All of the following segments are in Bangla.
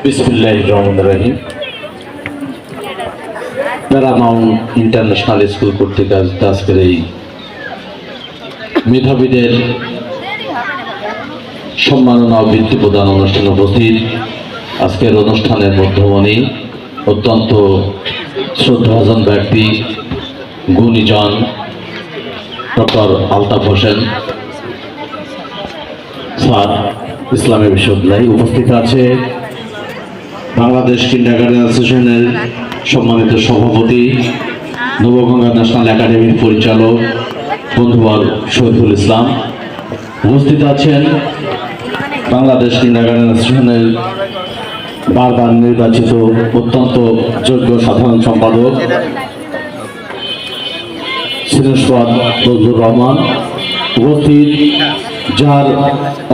বিসমিল্লাহির রহমানির রহিম। প্যারামাউন্ট ইন্টারন্যাশনাল স্কুল কর্তৃক আজকের এই মেধাবীদের সম্মাননা ও বৃত্তি প্রদান অনুষ্ঠানে উপস্থিত আজকের অনুষ্ঠানের মধ্যমণি অত্যন্ত শ্রদ্ধাভাজন ব্যক্তি গুণীজন ডক্টর আলতাফ হোসেন স্যার ইসলামী বিশ্ববিদ্যালয় উপস্থিত আছে বাংলাদেশ কিন্ডারগার্টেন অ্যাসোসিয়েশনের সম্মানিত সভাপতি নবগঙ্গা ন্যাশনাল একাডেমির পরিচালক বন্ধুবর শহীদুল ইসলাম। উপস্থিত আছেন বাংলাদেশ কিন্ডারগার্টেন অ্যাসোসিয়েশনের বারবার নির্বাচিত অত্যন্ত যোগ্য সাধারণ সম্পাদক সিনেসওয়াদ বজলুর রহমান। উপস্থিত যার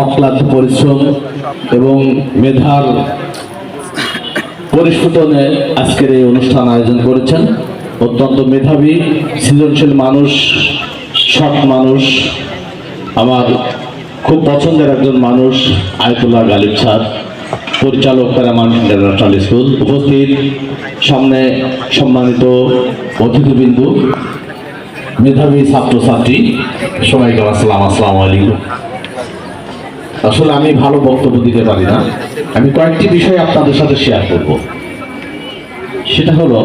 অক্লান্ত পরিশ্রম এবং মেধার পরিস্ফুটনে আজকের এই অনুষ্ঠান আয়োজন করেছেন অত্যন্ত মেধাবী সৃজনশীল মানুষ, সৎ মানুষ, আমার খুব পছন্দের একজন মানুষ আয়তুল্লাহ গালিব স্যার, পরিচালক প্যারামাউন্ট ইন্টারন্যাশনাল স্কুল। উপস্থিত সামনে সম্মানিত অতিথিবৃন্দু, মেধাবী ছাত্রছাত্রী, সবাইকে আসসালামু আলাইকুম। আসলে আমি ভালো বক্তব্য দিতে পারি না, আমি কয়েকটি বিষয় আপনাদের সাথে শেয়ার করব। সেটা হলো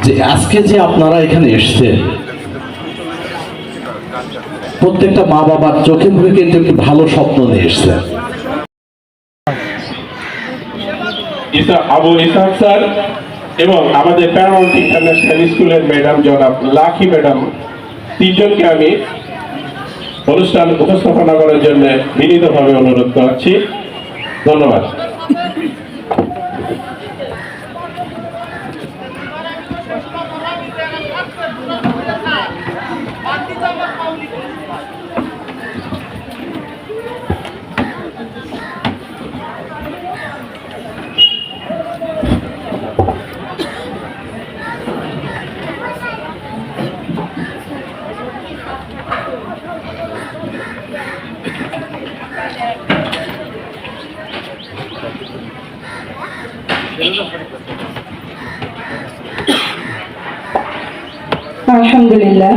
যে আজকে যে আপনারা এখানে এসেছেন প্রত্যেকটা মা বাবার চোখে মুখে কিন্তু একটি ভালো স্বপ্ন নিয়ে এসেছেন। আবু ইসহাক স্যার এবং আমাদের প্যারামাউন্ট ইন্টারন্যাশনাল স্কুলের ম্যাডাম জনাব লাকি ম্যাডাম, তিনজনকে আমি অনুষ্ঠান উপস্থাপনা করার জন্য বিনীতভাবে অনুরোধ করছি। ধন্যবাদ। আলহামদুলিল্লাহ,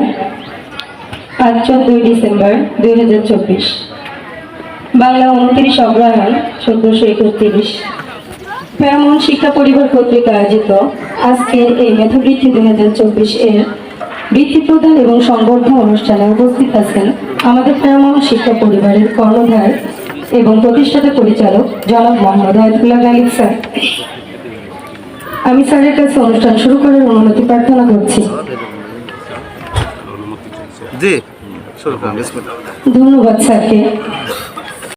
আজ 14 ডিসেম্বর 2024, বাংলা 29 অগ্রহায়ণ 1431, প্যারামাউন্ট শিক্ষা পরিবার কর্তৃক আয়োজিত আজকের এই মেধাবৃত্তি 2024 এর বৃত্তি প্রদান এবং সংবর্ধনা অনুষ্ঠানে উপস্থিত আছেন আমাদের প্যারামাউন্ট শিক্ষা পরিবারের কর্ণধার এবং প্রতিষ্ঠাতা পরিচালক জনাব মোহাম্মদ আয়তুল্লাহ গালিব স্যার। আমি স্যারের কাছে অনুষ্ঠান শুরু করার অনুমতি প্রার্থনা করছি। ধন্যবাদ স্যারকে।